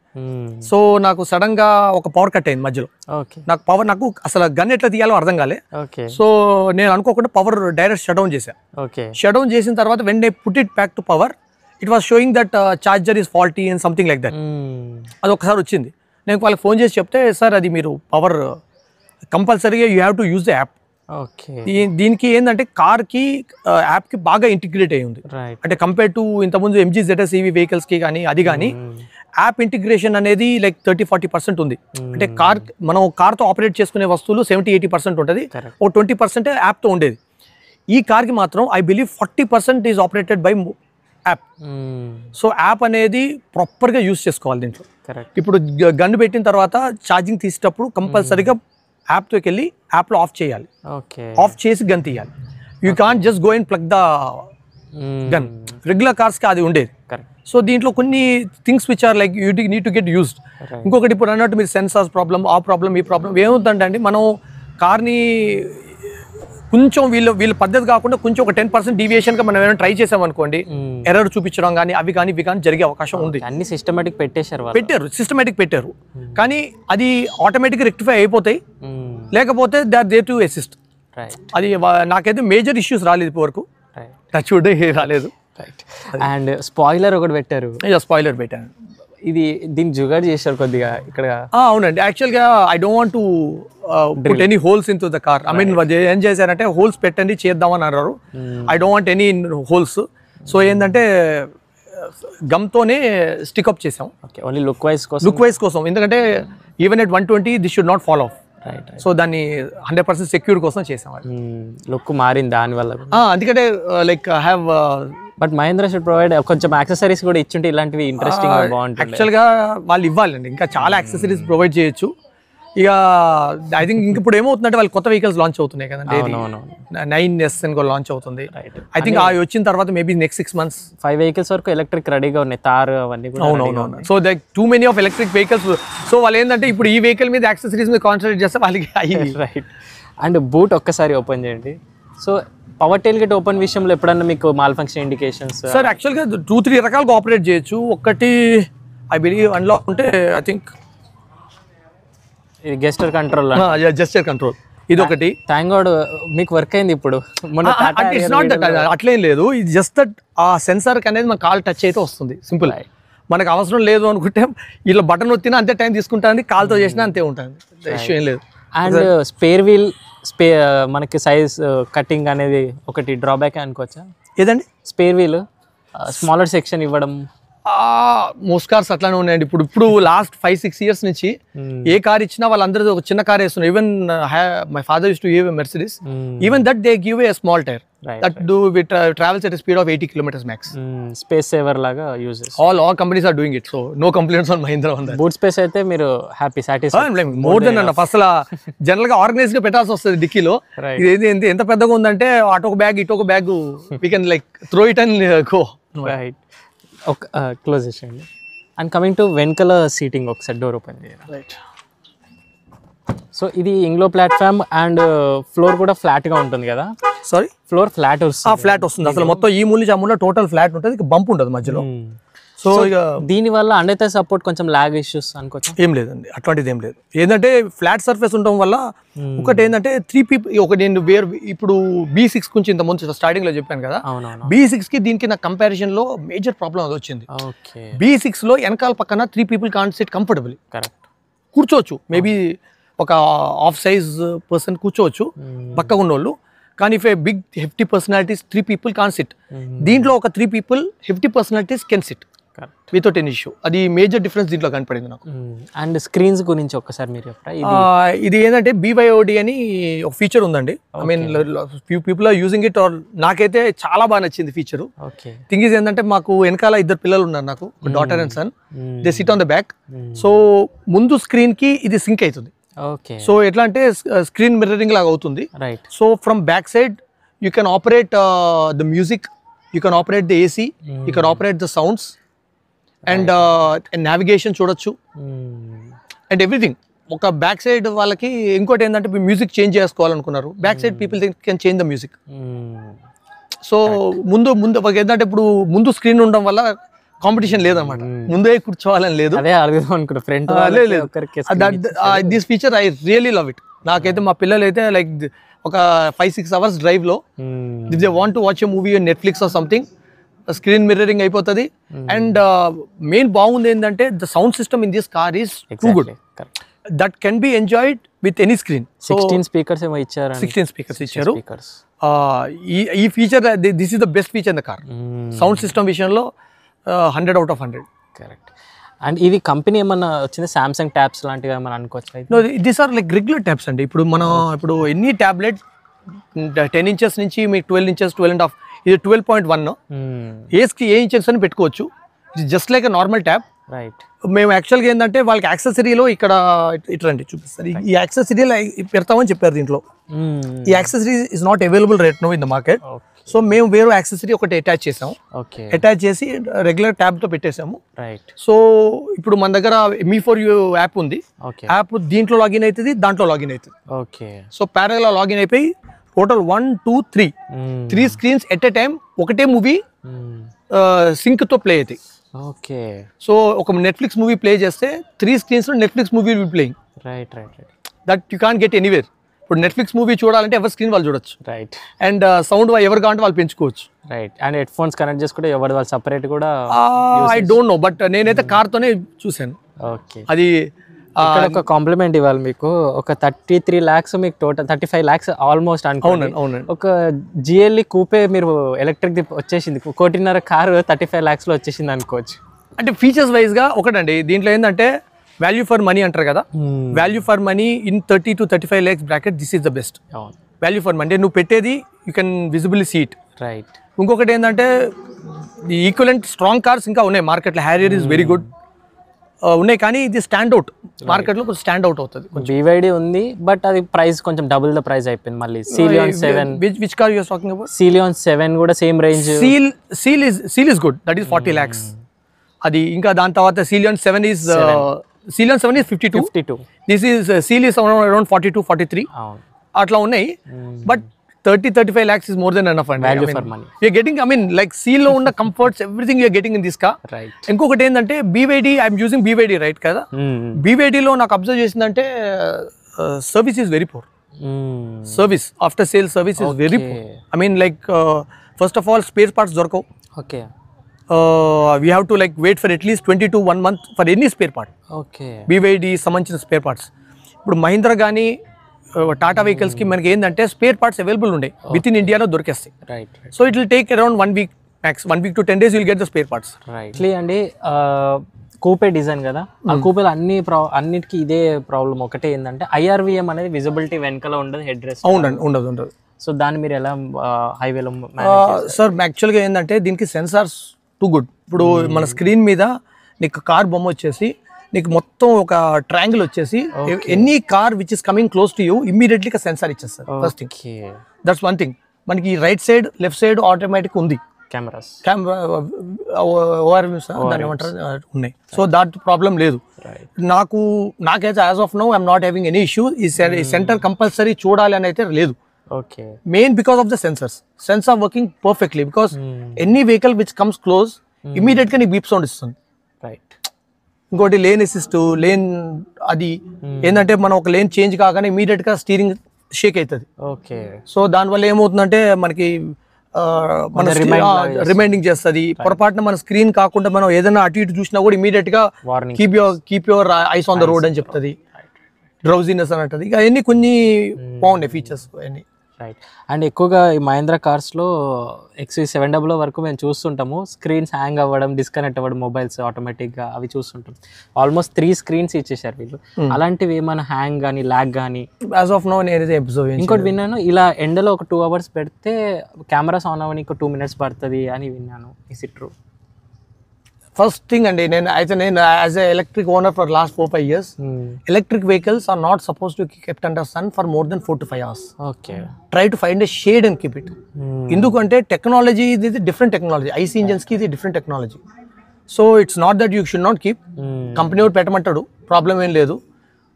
సో నాకు సడన్ గా ఒక పవర్ కట్ అయింది మధ్యలో. నాకు అసలు గన్ ఎట్లా తీయాలో అర్థం కాలే. సో నేను అనుకోకుండా పవర్ డైరెక్ట్ షట్ డౌన్ చేశాను. షట్ డౌన్ చేసిన తర్వాత when I put it back to power, it was showing that charger is faulty and something like that. అది ఒకసారి వచ్చింది. నేను వాళ్ళకి ఫోన్ చేసి చెప్తే సార్ అది మీరు పవర్ కంపల్సరీగా you have to use the app. దీనికి ఏంటంటే కార్కి యాప్కి బాగా ఇంటిగ్రేట్ అయ్యి ఉంది. అంటే కంపేర్ టు ఇంతకుముందు MG ZS EV వెహికల్స్కి కానీ అది కానీ యాప్ ఇంటిగ్రేషన్ అనేది లైక్ 30-40% ఉంది. అంటే మనం కార్తో ఆపరేట్ చేసుకునే వస్తువులు 70-80% ఉంటుంది, ఒక 20% యాప్తో ఉండేది. ఈ కార్కి మాత్రం I believe 40% is operated by app. So app అనేది ప్రాపర్గా యూజ్ చేసుకోవాలి దీంట్లో. ఇప్పుడు గన్ను పెట్టిన తర్వాత ఛార్జింగ్ తీసేటప్పుడు కంపల్సరీగా యాప్తోకి వెళ్ళి యాప్లో ఆఫ్ చేయాలి, ఆఫ్ చేసి గన్ తీయాలి. You can't just go and plug the gun. Regular కార్స్కి అది ఉండేది. సో దీంట్లో కొన్ని things which are like you need to get used. ఇంకొకటి ఇప్పుడు అన్నట్టు మీరు సెన్సార్స్ ప్రాబ్లమ్, ఆ ప్రాబ్లమ్, ఈ ప్రాబ్లమ్ ఏమవుతుందంటే అండి, మనం కార్ని కొంచెం వీళ్ళ పద్ధతి కాకుండా కొంచెం ఒక 10% డీవియేషన్గా మనం ఏమైనా ట్రై చేసామనుకోండి, ఎర్రర్ చూపించడం కానీ అవి కానీ ఇవి కానీ జరిగే అవకాశం ఉంది. అన్ని సిస్టమేటిక్ పెట్టారు, సిస్టమేటిక్ పెట్టారు, కానీ అది ఆటోమేటిక్గా రెక్టిఫై అయిపోతాయి. లేకపోతే they are there to assist. అది నాకైతే మేజర్ ఇష్యూస్ రాలేదు ఇప్పటి వరకు, టచ్ వుడ్ రాలేదు. అండ్ స్పాయిలర్ ఒకటి పెట్టారు. స్పాయిలర్ పెట్టాను. ఇది దీన్ని జుగాడ్ చేశారు కొద్దిగా ఇక్కడ. అవునండి, యాక్చువల్గా I don't want to put any holes in to the car. I mean ఏం చేశారంటే హోల్స్ పెట్టండి చేద్దామని అన్నారు. I don't want any holes. So ఏంటంటే గమ్తోనే స్టిక్అప్ చేసాం, ఓన్లీ లుక్ వైజ్ కోసం. ఎందుకంటే even at 120 this should not fall off. So దాన్ని 100% సెక్యూర్ కోసం చేసాం. లుక్ మారింది దానివల్ల. ఎందుకంటే like have but Mahindra should provide కొంచెం యాక్సెసరీస్ కూడా ఇచ్చుంటే ఇలాంటివి ఇంట్రెస్టింగ్ బాగుంటుంది. యాక్చువల్గా వాళ్ళు ఇవ్వాలండి, ఇంకా చాలా యాక్సెసరీస్ ప్రొవైడ్ చేయొచ్చు. ఇక ఐ థింక్ ఇంక ఇప్పుడు ఏమవుతుందంటే వాళ్ళు కొత్త వెహికల్స్ లాంచ్ అవుతున్నాయి కదండి. 9S అని కూడా లాంచ్ అవుతుంది. ఐ థింక్ అవి వచ్చిన తర్వాత మేబీ నెక్స్ట్ 6 months 5 vehicles వరకు ఎలక్ట్రిక్ రెడీగా ఉన్నాయి, తార్ అవన్నీ కూడా. అవునవును. So that too many of electric vehicles. So వాళ్ళు ఏంటంటే ఇప్పుడు ఈ వెహికల్ మీద యాక్సెసరీస్ మీద కాన్సన్ట్రేట్ చేస్తే వాళ్ళకి రైట్. అండ్ బూట్ ఒక్కసారి ఓపెన్ చేయండి. So power tail gate open విషయంలో ఎప్పుడన్నా మీకు మాల్ ఫంక్షన్ ఇండికేషన్స్? సార్ యాక్చువల్గా 2-3 రకాలుగా ఆపరేట్ చేయొచ్చు. ఒకటి ఐ బిలీవ్ అన్లాక్ ఉంటే ఐ థింక్ ఇది గెస్టర్ కంట్రోల్, ఇది ఒకటి. థ్యాంక్ గాడ్ మీకు వర్క్ అయింది ఇప్పుడు. అట్లేం లేదు, ఇది జస్ట్ దట్ ఆ సెన్సార్ అనేది మన కాల్ టచ్ అయితే వస్తుంది, సింపుల్. మనకు అవసరం లేదు అనుకుంటే ఇలా బటన్ వచ్చినా అంతే టైం తీసుకుంటుంది, కాల్తో చేసినా అంతే ఉంటుంది, ఇష్యూ ఏం లేదు. అండ్ స్పేర్ వీల్ మనకి సైజ్ కటింగ్ అనేది ఒకటి డ్రాబ్యాక్ అనుకోవచ్చా? ఏదండి? స్పేర్ వీల్ స్మాలర్ సెక్షన్ ఇవ్వడం. మోస్ట్ కార్స్ అట్లానే ఉన్నాయండి. ఇప్పుడు లాస్ట్ 5-6 years నుంచి ఏ కార్ ఇచ్చినా వాళ్ళందరూ ఒక చిన్న కార్ వేస్తున్నారు. Even my father used to give a Mercedes, even that they give a small tyre that do with travels at speed of 80 km max. Space saver లాగా uses. All companies are doing it. So no complaints on Mahindra on that. Boot space అయితే మీరు happy satisfied? More than అన్న. First general గా organise గా పెట్టాల్సి వస్తుంది డిక్కీలో. ఇది ఎంత పెద్దగా ఉందంటే అటు ఒక బ్యాగ్ ఇటు ఒక bag, we can like throw it and go. Right. Close చేసేయండి. అండ్ కమింగ్ టు వెనకాల సీటింగ్, ఒకసారి డోర్ ఓపెన్ చేయాలి. రైట్. సో ఇది ఇంగ్లో ప్లాట్ఫామ్ అండ్ ఫ్లోర్ కూడా ఫ్లాట్ గా ఉంటుంది కదా? సారీ, ఫ్లోర్ ఫ్లాట్ వస్తుంది అసలు. మొత్తం ఈ మూల జాములో టోటల్ ఫ్లాట్ ఉంటుంది, బంప్ ఉంటుంది మధ్యలో. సో ఇక దీనివల్ల అండర్ సపోర్ట్ కొంచెం లాగ్ ఇష్యూస్ అనుకోవచ్చు? ఏం లేదండి, అట్లాంటిది ఏం లేదు. ఏంటంటే ఫ్లాట్ సర్ఫేస్ ఉండడం వల్ల ఒకటి ఏంటంటే 3 people ఒక నేను ఇప్పుడు B6 గురించి ఇంత ముందు స్టార్టింగ్ లో చెప్పాను కదా, B6 కి దీనికి నా కంపారిజన్ లో మేజర్ ప్రాబ్లం అది వచ్చింది. B6 లో వెనకాల పక్కన 3 people can't sit comfortable. Correct, కూర్చోవచ్చు, మేబీ ఒక హాఫ్ సైజ్ పర్సన్ కూర్చోవచ్చు పక్కగా ఉన్నోళ్ళు. కానీ if a big hefty personalities 3 people can't sit. దీంట్లో ఒక 3 people hefty personalities can sit without an issue. అది మేజర్ డిఫరెన్స్ దీంట్లో కనపడింది నాకు. అండ్ స్క్రీన్స్ గురించి ఒక్కసారి మీరు ఇది ఏంటంటే BYOD అని ఒక ఫీచర్ ఉందండి. I mean few people are using it. ఆర్ నాకైతే చాలా బాగా నచ్చింది ఫీచర్. థింగ్ ఈజ్ ఏంటంటే మాకు వెనకాల 2 పిల్లలు ఉన్నారు నాకు, daughter and son. They sit on the back. So ముందు స్క్రీన్ కి ఇది సింక్ అవుతుంది. సో ఎట్లా అంటే స్క్రీన్ మిర్రరింగ్ లాగా అవుతుంది. So from back side you can operate the music, you can operate the AC, you can operate the sounds and navigation చూడొచ్చు and everything. ఒక బ్యాక్ సైడ్ వాళ్ళకి ఇంకోటి ఏంటంటే మ్యూజిక్ చేంజ్ చేసుకోవాలనుకున్నారు, back side people can change the music. So ముందు ఏంటంటే ఇప్పుడు ముందు స్క్రీన్ ఉండడం వల్ల కాంపిటీషన్ లేదన్నమాట, ముందే కూర్చోవాలని లేదు. This feature I really love it. నాకైతే మా పిల్లలు అయితే లైక్ ఒక 5-6 hours డ్రైవ్ లో if they want to watch a movie on Netflix or something, screen mirroring అయిపోతుంది. అండ్ మెయిన్ బాగుంది ఏంటంటే the sound system in this car is too good. That can be enjoyed with any screen. 16 speakers ఏమో ఇచ్చారు. 16 speakers ఇచ్చారు. ఈ feature this is the best feature in the car. Sound system విషయంలో 100 out of 100. Correct. And ఇది company ఏమన్నా వచ్చింది Samsung tabs లాంటివి ఏమన్నా అనుకోవచ్చు? These are like regular tabs అండి. ఇప్పుడు ఎన్ని ట్యాబ్లెట్ 10 inches నుంచి మీకు 12 inches 12.5, ఇది 12.1 ఏ ఇంచెస్ అని పెట్టుకోవచ్చు. It's just like a normal tab. Right. మేము యాక్చువల్గా ఏంటంటే వాళ్ళకి యాక్సెసరీలో ఇక్కడ ఇట్రండి చూపిస్తారు. ఈ యాక్సెసరీలో పెడతామని చెప్పారు. దీంట్లో ఈ accessory is not available right now in the market. So మేము వేరే యాక్సెసరీ ఒకటి అటాచ్ చేసాము. అటాచ్ చేసి రెగ్యులర్ ట్యాబ్తో పెట్టేసాము. రైట్. సో ఇప్పుడు మన దగ్గర Me4U యాప్ ఉంది. యాప్ దీంట్లో లాగిన్ అవుతుంది, దాంట్లో లాగిన్ అవుతుంది. ఓకే. సో ప్యారల్ లాగిన్ అయిపోయి total 1 2 3 screens at a time ఒకటే మూవీ సింక్తో ప్లే అవుతాయి. ఓకే. సో ఒక నెట్ఫ్లిక్స్ మూవీ ప్లే చేస్తే 3 screens లో Netflix movie will playing. Right. That you can't get anywhere. ఇప్పుడు నెట్ఫ్లిక్స్ మూవీ చూడాలంటే ఎవరి స్క్రీన్ వాళ్ళు చూడొచ్చు. రైట్. అండ్ సౌండ్ ఎవరు కావాలంటే వాళ్ళు పెంచుకోవచ్చు. Right. And head phones connect చేసుకుంటే ఎవరి వాళ్ళు సపరేట్ కూడా ఐ డోంట్ నో, బట్ నేనైతే కార్తోనే చూసాను. ఓకే. అది ఒక కాంప్లిమెంట్ ఇవ్వాలి మీకు. ఒక 33 lakhs మీకు టోటల్ 35 lakhs ఆల్మోస్ట్ అనుకోండి. ఒక జిఎల్ఈ కూపే మీరు ఎలక్ట్రిక్ వచ్చేసింది. 1.5 crore కారు 35 lakhs లో వచ్చేసింది అనుకోవచ్చు. అంటే ఫీచర్స్ వైజ్ గా ఒకటండి. దీంట్లో ఏంటంటే వాల్యూ ఫర్ మనీ అంటారు కదా. Value for money in 30 to 35 lakhs bracket this is the best value for money. నువ్వు పెట్టేది you can visibly see it. Right. ఇంకొకటి ఏంటంటే ఈక్వలెంట్ స్ట్రాంగ్ కార్స్ ఇంకా ఉన్నాయి మార్కెట్లో. హ్యారియర్ ఈస్ వెరీ గుడ్ ఉన్నాయి, కానీ ఇది స్టాండ్ అవుట్ మార్కెట్లో కొంచెం స్టాండ్ అవుట్ అవుతుంది. BYD ఉంది, బట్ అది ప్రైస్ కొంచెం డబుల్ ద ప్రైస్ అయిపోయింది. మళ్ళీ Celeon 7, which car you are talking about? Celeon 7 కూడా same range. Seal is good, that is 40 lakhs. అది ఇంకా దాని తర్వాత Celeon 7 is 52. This is Seal is around 42 43 అట్లా ఉన్నాయి. But 30-35 lakhs is more than enough and value for money. You are getting, I mean, like Seal lo unna comforts, everything you are getting in this car. Right. Inkokati endante BYD, I am using BYD right kada. BYD lo నాకు observe చేసిందంటే service is very poor. Service, after sale service is very poor. I mean, like first of all spare parts dorkav. Okay. We have to like wait for at least 20 to 1 month for any spare part. Okay. BYD సంబంధించిన spare parts. ఇప్పుడు మహీంద్రా కానీ Tata vehicles కి మనకి ఏంటంటే spare parts available ఉండే within ఇండియాలో దొరికేస్తాయి. Right. So it will take around 1 week max, 1 week to 10 days will get the spare parts. Right. అండి కూపే డిజైన్ కదా, ఆ కూపేలో అన్నిటికీ ఇదే ప్రాబ్లం. ఒకటే ఏంటంటే IRVM అనేది విజిబిలిటీ వెనకాల ఉండదు, హెడ్ రెస్ట్ ఉండదు. సో దాన్ని మీరు ఎలా హైవేలో? సార్ యాక్చువల్గా ఏంటంటే దీనికి సెన్సార్స్ టూ గుడ్. ఇప్పుడు మన స్క్రీన్ మీద నీకు కార్ బొమ్మ వచ్చేసి నీకు మొత్తం ఒక ట్రయాంగిల్ వచ్చేసి any car which is coming close to you immediately sensor ఇచ్చేస్తారు. First thing, that's one thing. మనకి right side left side automatic ఉంది, కెమెరాస్ దాన్ని ఏమంటారు ఉన్నాయి. సో దాట్ ప్రాబ్లం లేదు. నాకైతే as of now I'm not having any issue. ఈ centre compulsory చూడాలి అని అయితే లేదు. Okay. Main because of the sensor working perfectly. Because any vehicle which comes close immediate గా నీకు బీప్ సౌండ్ ఇస్తుంది. రైట్. ఇంకోటి లేన్ అసిస్ట్, లేన్ అది ఏంటంటే మనం ఒక లేన్ చేంజ్ కాగానే ఇమీడియట్ గా స్టీరింగ్ షేక్ అవుతుంది. ఓకే. సో దానివల్ల ఏమవుతుందంటే మనకి మన రిమైండింగ్ చేస్తుంది. పొరపాటున మన స్క్రీన్ కాకుండా మనం ఏదైనా అటు ఇటు చూసినా కూడా ఇమీడియట్ గా keep your eyes on the road అని చెప్తుంది. డ్రౌజినెస్ అని అంటది. ఇక అవన్నీ కొన్ని బాగున్నాయి ఫీచర్స్ అవన్నీ. రైట్. అండ్ ఎక్కువగా ఈ మహీంద్రా కార్స్లో XV700 వరకు మేము చూస్తుంటాము స్క్రీన్స్ హ్యాంగ్ అవ్వడం, డిస్కనెక్ట్ అవ్వడం, మొబైల్స్ ఆటోమేటిక్గా అవి చూస్తుంటాం. ఆల్మోస్ట్ 3 screens ఇచ్చేసారు వీళ్ళు. అలాంటివి ఏమైనా హ్యాంగ్ కానీ ల్యాగ్ కానీ? యాజ్ ఆఫ్ నౌ నేనైతే అబ్జర్వ్ చేశాను. ఇంకోటి విన్నాను, ఇలా ఎండలో ఒక 2 hours పెడితే కెమెరాస్ ఆన్ అవ్వని 2 minutes పడుతుంది అని విన్నాను. Is it true? First thing అండి, నేను as a electric owner for last 4-5 years, electric vehicles are not suppose to kept under sun for more than 4 to 5 hours. Okay. Try to find a shade and keep it. ఎందుకంటే technology ఇది different technology. IC engines కి ఇది different technology. So it's not that you should not keep. Company వాడు పెట్టమంటాడు, problem ఏం లేదు.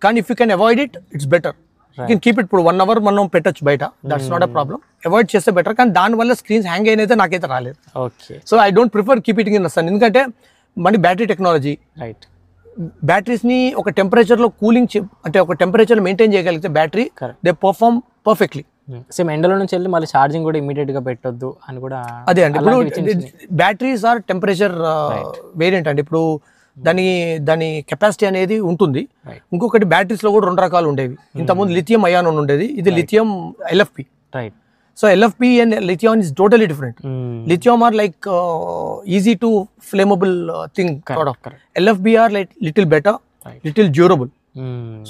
కానీ if you can avoid it, it's better. You can keep it. ఇప్పుడు 1 hour మనం పెట్టచ్చు బయట, that's not a problem. Avoid చేస్తే బెటర్. కానీ దానివల్ల స్క్రీన్స్ హ్యాంగ్ అయినైతే నాకైతే రాలేదు. Okay. So I don't prefer keep it in the sun. ఎందుకంటే మన బ్యాటరీ టెక్నాలజీ, రైట్, బ్యాటరీస్ని ఒక టెంపరేచర్లో కూలింగ్ అంటే ఒక టెంపరేచర్ మెయింటైన్ చేయగలిగితే battery they perform perfectly. Same ఎండలో నుంచి వెళ్ళి మళ్ళీ ఛార్జింగ్ కూడా ఇమీడియట్ గా పెట్టొద్దు అని కూడా అదే అండి. ఇప్పుడు బ్యాటరీస్ ఆర్ టెంపరేచర్ వేరియంట్ అండి. ఇప్పుడు దాని కెపాసిటీ అనేది ఉంటుంది. ఇంకొకటి బ్యాటరీస్ లో కూడా 2 రకాలు ఉండేవి. ఇంతకుముందు లిథియం అయాన్ ఉండేది, ఇది lithium LFP. Right. So LFP and lithium is totally different. Lithium are like easy to flammable thing sort of. LFP are like little better, little durable.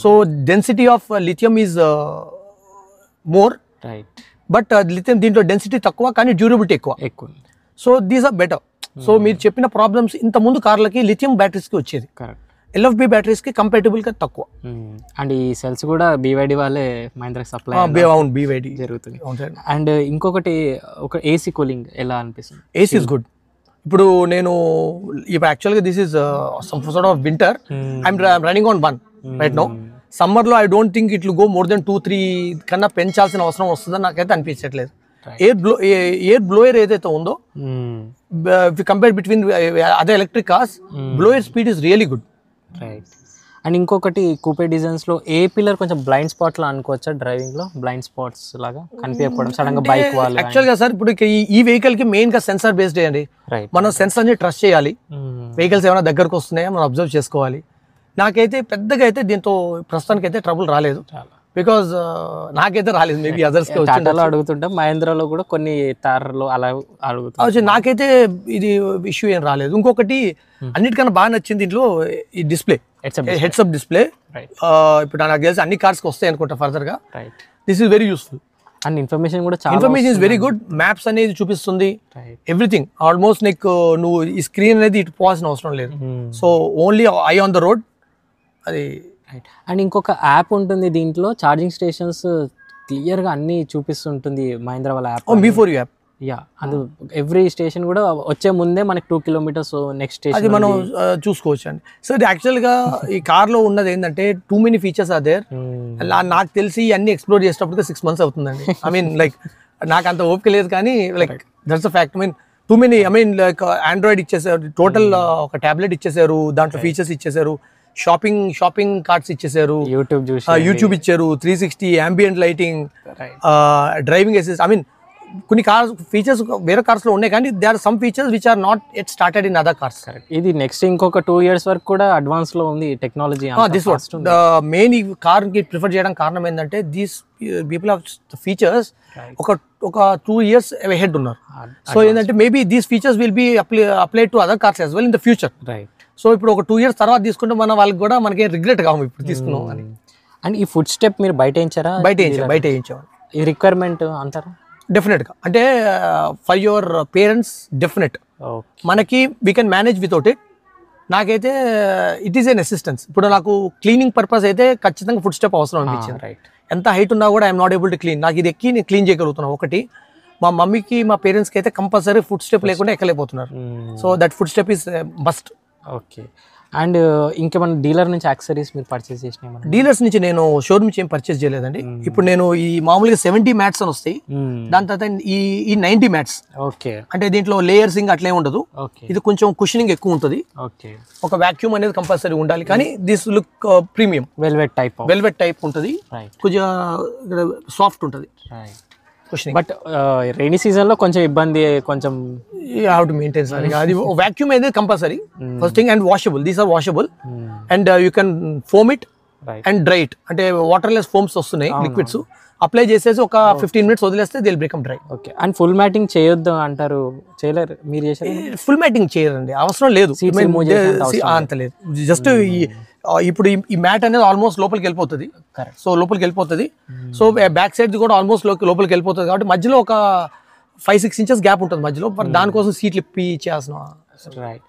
So density of lithium is more, right, but lithium దీంట్లో density తక్కువ కానీ durability ఎక్కువ. So these are better. So మీరు చెప్పిన problems ఇంత ముందు కార్లకి lithium బ్యాటరీస్కి వచ్చేది, correct. LFP బ్యాటరీస్కి కంపాటబుల్గా తక్కువ. అండ్ ఈ సెల్స్ కూడా BYD వాళ్ళే మహీంద్రాకి సప్లై అవును, BYD జరుగుతుంది. అండ్ ఇంకొకటి ఒక AC కూలింగ్ ఎలా అనిపిస్తుంది? AC is good. ఇప్పుడు నేను ఇప్పుడు యాక్చువల్గా this is some sort of winter, I'm running on 1 right now. సమ్మర్లో I don't think it will go more than 2-3 కన్నా పెంచాల్సిన అవసరం వస్తుందని నాకైతే అనిపించట్లేదు. ఎయిర్ బ్లోయర్ ఏదైతే ఉందో, compare between other electric cars, blower speed is really good. Right. And ఇంకొకటి కూపే డిజైన్స్ లో ఏ పిల్లర్ కొంచెం బ్లైండ్ స్పాట్ లా అనుకోవచ్చా? డ్రైవింగ్ లో బ్లైండ్ స్పాట్స్ లాగా కనిపించకపోవడం సడన్ గా బైక్ వాళ్ళు. యాక్చువల్ గా సార్ ఇప్పుడు ఈ వెహికల్ కి మెయిన్ గా సెన్సార్ బేస్డ్ అండి. మనం సెన్సార్ ని ట్రస్ట్ చేయాలి. వెహికల్స్ ఏమైనా దగ్గరకు వస్తున్నాయా మనం అబ్జర్వ్ చేసుకోవాలి. నాకైతే పెద్దగా అయితే దీంతో ప్రస్తుతానికి అయితే ట్రబుల్ రాలేదు, బికాజ్ నాకైతే రాలేదు. మేబీ అదర్స్ కి టాటాలో అడుగుతుంటాం, మహేంద్రలో కూడా కొన్ని తారలో అలా అడుగుతాం. నాకైతే ఇది ఇష్యూ ఏం రాలేదు. ఇంకొకటి అన్నిటికన్నా బాగా నచ్చింది దీంట్లో ఈ డిస్ప్లే, హెడ్స్ అప్ డిస్ప్లే. ఇప్పుడు నాకు తెలిసి అన్ని కార్స్ కి వస్తాయి అనుకుంటా ఫర్దర్ గా. This is very useful. And information కూడా information is very good. Maps అనేది చూపిస్తుంది, ఎవ్రీథింగ్ ఆల్మోస్ట్. నీకు నువ్వు ఈ స్క్రీన్ అనేది ఇటు పోవాల్సిన అవసరం లేదు. So only I on the road అది. అండ్ ఇంకొక యాప్ ఉంటుంది దీంట్లో, ఛార్జింగ్ స్టేషన్స్ క్లియర్ గా అన్ని చూపిస్తుంటుంది మహీంద్రా వాళ్ళ యాప్. మీ4U యాప్. యా, అది ఎవ్రీ స్టేషన్ కూడా వచ్చే ముందే మనకి 2 kilometers నెక్స్ట్ స్టేషన్ అది మనం చూసుకోవచ్చు అండి. సో ఇది యాక్చువల్ గా ఈ కార్ లో ఉన్నది ఏంటంటే too many features are there. నాకు తెలిసి అన్ని ఎక్స్ప్లోర్ చేసేటప్పుడు 6 months అవుతుందండి. ఐ మీన్ లైక్ నాకు అంత ఓపిక లేదు, కానీ like that's a fact. I mean too many, I mean like Android ఇచ్చేసారు, టోటల్ ఒక టాబ్లెట్ ఇచ్చేసారు, దాంట్లో ఫీచర్స్ ఇచ్చేసారు, షాపింగ్ కార్ట్స్ ఇచ్చేసారు, యూట్యూబ్ ఇచ్చారు, 360 ambient lighting, driving assist. I mean కొన్ని కార్స్ ఫీచర్స్ వేరే కార్స్ లో ఉన్నాయి, కానీ they are some features which are not at started in other cars. ఇది నెక్స్ట్ ఇంకొక 2 years వరకు కూడా అడ్వాన్స్ లో ఉంది టెక్నాలజీ. దిస్ వాట్ మెయిన్ ఈ కార్ కి ప్రిఫర్ చేయడం కారణం ఏంటంటే దీస్ పీపుల్ ఆఫ్ ఫీచర్స్ ఒక 2 years ahead ఉన్నారు. సో ఏంటంటే maybe these features will be applied to other cars as well in the future. Right. So ఇప్పుడు ఒక 2 years తర్వాత తీసుకుంటే మన వాళ్ళకి కూడా మనకి రిగ్రెట్ కావు ఇప్పుడు తీసుకున్నాం అని. అండ్ ఈ ఫుడ్ స్టెప్ మీరు బయట వేయించారు, ఈ రిక్వైర్మెంట్ అంటారా? డెఫినెట్గా, అంటే ఫర్ యువర్ పేరెంట్స్ డెఫినెట్. మనకి we can manage without it. నాకైతే ఇట్ ఈస్ ఎన్ అసిస్టెన్స్. ఇప్పుడు నాకు క్లీనింగ్ పర్పస్ అయితే ఖచ్చితంగా ఫుడ్ స్టెప్ అవసరం అనిపించింది. రైట్. ఎంత హైట్ ఉన్నా కూడా I'm not able to clean. నాకు ఇది ఎక్కి నేను క్లీన్ చేయగలుగుతున్నాను. ఒకటి మా మమ్మీకి మా పేరెంట్స్కి అయితే కంపల్సరీ ఫుడ్ స్టెప్ లేకుండా ఎక్కలేకపోతున్నారు. So that foot step is must. Okay. And ఇంకేమన్నా డీలర్ నుంచి యాక్సెసరీస్ మీరు పర్చేస్ చేసినా? డీలర్స్ నుంచి నేను షోరూమ్ నుంచి ఏం పర్చేస్ చేయలేదండి. ఇప్పుడు నేను ఈ మామూలుగా 70 mats అని వస్తాయి, దాని తర్వాత ఈ 90 mats. ఓకే. అంటే దీంట్లో లేయర్సింగ్ అట్లే ఉండదు, ఇది కొంచెం కుషనింగ్ ఎక్కువ ఉంటుంది. ఓకే. ఒక వాక్యూమ్ అనేది కంపల్సరీ ఉండాలి, కానీ this look premium velvet type ఉంటుంది, కొంచెం సాఫ్ట్ ఉంటుంది. బట్ రైనీ సీజన్ లో కొంచెం ఇబ్బంది, కొంచెం హౌ టు మెయింటైన్ సార్. అది వాక్యూమ్ అనేది compulsory first thing. And washable, these are washable and you can foam it and dry it. అంటే వాటర్లెస్ ఫోమ్స్ వస్తున్నాయి, లిక్విడ్స్ అప్లై చేసేసి ఒక 15 minutes వదిలేస్తే they will become dry. Okay. And full matting చేయొద్దు అంటారు, చేయలేరు మీరు చేశారు? ఫుల్ మ్యాటింగ్ చేయరండి, అవసరం లేదు, అంత లేదు. జస్ట్ ఇప్పుడు ఈ మ్యాట్ అనేది ఆల్మోస్ట్ లోపలికి వెళ్ళిపోతుంది. సో లోపలికి వెళ్ళిపోతుంది. సో బ్యాక్ సైడ్ కూడా ఆల్మోస్ట్ లోపలికి వెళ్ళిపోతుంది, కాబట్టి మధ్యలో ఒక 5-6 inches గ్యాప్ ఉంటుంది మధ్యలో. దానికోసం సీట్లు ఇప్పి చేయాల్సిన. రైట్.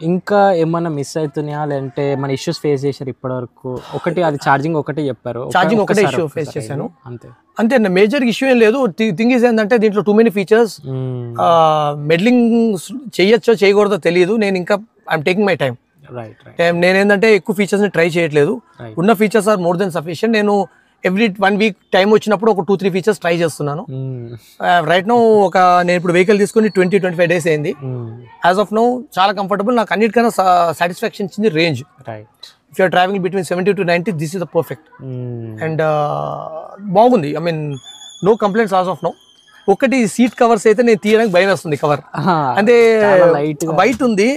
ఇంకా ఏమన్నా మిస్ అవుతున్నాయా, లేదంటే మన ఇష్యూస్ ఫేస్ చేశారు ఇప్పటి వరకు? ఒకటి అది ఛార్జింగ్ ఒకటే చెప్పారు, ఛార్జింగ్ ఒకటే ఇష్యూ ఫేస్ చేశాను అంతే. మేజర్ ఇష్యూ ఏం లేదు. థింగ్ ఈజ్ ఏంటంటే దీంట్లో టూ మెనీ ఫీచర్స్. మెడ్లింగ్ చేయొచ్చో చేయకూడదో తెలియదు. నేను ఇంకా ఐఎమ్ టేకింగ్ మై టైం. నేనేంటంటే ఎక్కువ ఫీచర్స్ ని ట్రై చేయట్లేదు. ఉన్న features are more than sufficient. నేను ఎవ్రీ 1 week టైం వచ్చినప్పుడు ఒక 2-3 ఫీచర్స్ ట్రై చేస్తున్నాను. రైట్ నౌ నేను ఇప్పుడు వెహికల్ తీసుకుని 20-25 days అయింది. యాజ్ ఆఫ్ నౌ చాలా కంఫర్టబుల్. నాకు అన్నిటికన్నా సాటిస్ఫాక్షన్ ఇచ్చింది range. If you're travelling between 70 to 90, this is the perfect. And బాగుంది. I mean no complaints as of now. ఒకటి సీట్ కవర్స్ అయితే నేను తీయడానికి భయం వేస్తుంది కవర్, అంటే వైట్ ఉంది.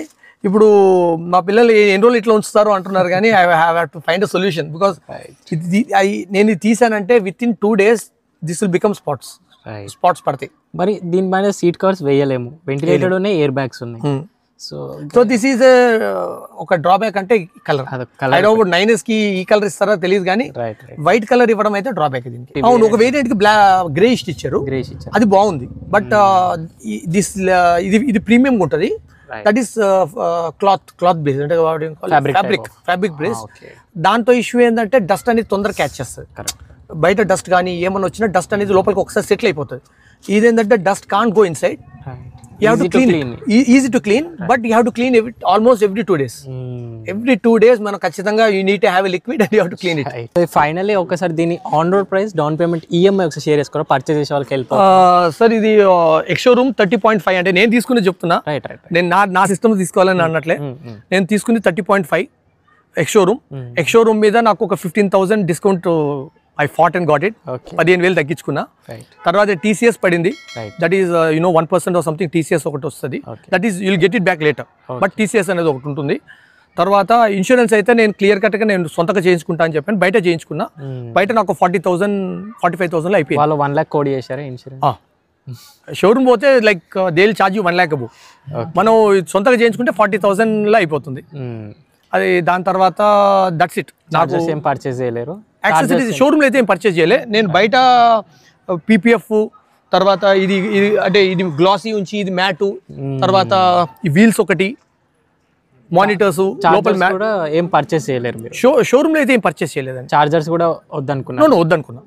ఇప్పుడు మా పిల్లలు ఎన్ని రోజులు ఇట్లా ఉంచుతారు అంటున్నారు, కానీ I have to find a solution. Because నేను ఇది తీసానంటే within 2 days this will become spots పడతాయి. మరి దీనిపైన సీట్ కవర్స్ వేయలేము, వెంటిలేటెడ్ ఉన్నాయి, ఎయిర్ బ్యాగ్స్ ఉన్నాయి. సో దిస్ ఈజ్ ఒక డ్రాబ్యాక్ అంటే colour. I don't know 9s కి ఈ కలర్ ఇస్తారా తెలియదు, కానీ వైట్ కలర్ ఇవ్వడం అయితే డ్రాబ్యాక్ దీనికి. అవును, ఒక వేరియంట్ కి గ్రేయిష్ ఇచ్చారు, అది బాగుంది. బట్ దిస్ ఇది ప్రీమియం ఉంటుంది. దట్ ఈస్ క్లాత్ బేస్ అంటే ఫ్యాబ్రిక్ బేస్. దాంతో ఇష్యూ ఏంటంటే డస్ట్ అనేది తొందరగా క్యాచ్ చేస్తుంది. బయట డస్ట్ కానీ ఏమన్నా వచ్చినా డస్ట్ అనేది లోపలికి ఒకసారి సెటిల్ అయిపోతుంది. ఇదేంటంటే dust can't go inside. You have to clean it. Easy to clean, but you have to clean almost every 2 days. Every 2 days మనం ఖచ్చితంగా you need to have a liquid and you have to clean it. Finally ఒకసారి దీని on road price, down payment, EMI ఒకసారి share చేసుకోరా, purchase చేసే వాళ్ళకి help. Sir ఇది ex-showroom 30.5 అంటే నేను తీసుకుని చెప్తున్నా, నేను నా సిస్టమ్ తీసుకోవాలని అన్నట్లే. నేను తీసుకుంది 30.5 ఎక్స్షోరూమ్ మీద నాకు ఒక 15,000 discount I fought and got it. 15,000 తగ్గించుకున్నా. తర్వాత TCS పడింది, that is 1% or something TCS ఒకటి వస్తుంది. That is you'll get it back later, but TCS అనేది ఒకటి ఉంటుంది. తర్వాత ఇన్సూరెన్స్ అయితే నేను క్లియర్ కట్గా నేను సొంతగా చేయించుకుంటా అని చెప్పాను, బయట చేయించుకున్నా. బయట నాకు 40,000 45,000 అయిపోయింది. వాళ్ళు 1 lakh కోడ్ చేశారా ఇన్సూరెన్స్? షోరూమ్ పోతే like they will charge you 1 lakh అబో. మనం సొంతగా చేయించుకుంటే 40,000 అయిపోతుంది. అది దాని తర్వాత దట్స్ ఇట్. నాకు ఏం పర్చేస్ చేయలేరు, యాక్సెసరీస్ షోరూమ్లో అయితే ఏం పర్చేస్ చేయలే. నేను బయట PPF, తర్వాత ఇది అంటే ఇది గ్లాసీ ఉంచి ఇది మ్యాటు, తర్వాత ఈ వీల్స్ ఒకటి, మానిటర్స్, లోపల కూడా ఏం పర్చేస్ చేయలేరు. షోరూమ్లో అయితే ఏం పర్చేస్ చేయలేదండి. చార్జర్స్ కూడా వద్దనుకున్నా.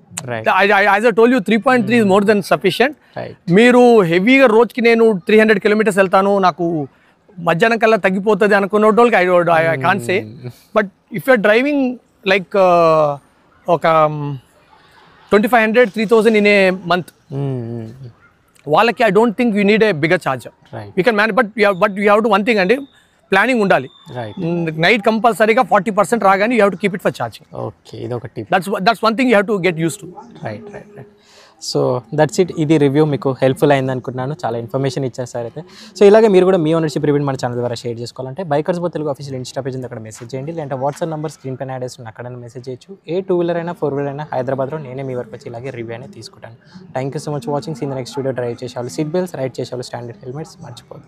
As I told you 3.3 is more than sufficient. మీరు హెవీగా రోజుకి నేను 300 kilometers వెళ్తాను, నాకు మధ్యాహ్నం కల్లా తగ్గిపోతుంది అనుకున్న వాళ్ళకి I can't say. But if you're driving like ఒక 2,500-3,000 in a month, వాళ్ళకి I don't think you need a bigger charger. You can manage, but you have to one thing అండి, ప్లానింగ్ ఉండాలి. నైట్ కంపల్సరీగా 40% రాగానే you have to keep it for charging. Okay, ఇది ఒక tip. That's one thing you have to get use to. Right. So that's it. ఇది review మీకు helpful అయింది అనుకుంటున్నాను, చాలా ఇన్ఫర్మేషన్ ఇచ్చారు సార్ అయితే. సో ఇలాగే మీరు కూడా మీ ఓనర్షిప్ రివ్యూ మన ఛానల్ ద్వారా షేర్ చేసుకోవాలంటే బైకర్స్ బో తెలుగు ఆఫీషియల్ ఇన్స్టా పేజ్ ఉంది, అక్కడ మెసేజ్ చేయండి. లేదంటే వాట్సాప్ నెంబర్ స్క్రీన్ పైన యాడ్ చేస్తున్న అక్కడ మెసేజ్ చేయొచ్చు. ఏ 2-wheeler అయినా 4-wheeler అయినా హైదరాబాద్లో నేనే మీ వరకు వచ్చి ఇలాగే రివ్యూ అనేది తీసుకుంటాను. Thank you so much watching. See in the next video. Drive చేసేవాళ్ళు సీట్ బెల్ట్స్, రైడ్ చేసేవాళ్ళు స్టాండర్డ్ హెల్మెట్స్ మర్చిపోదు.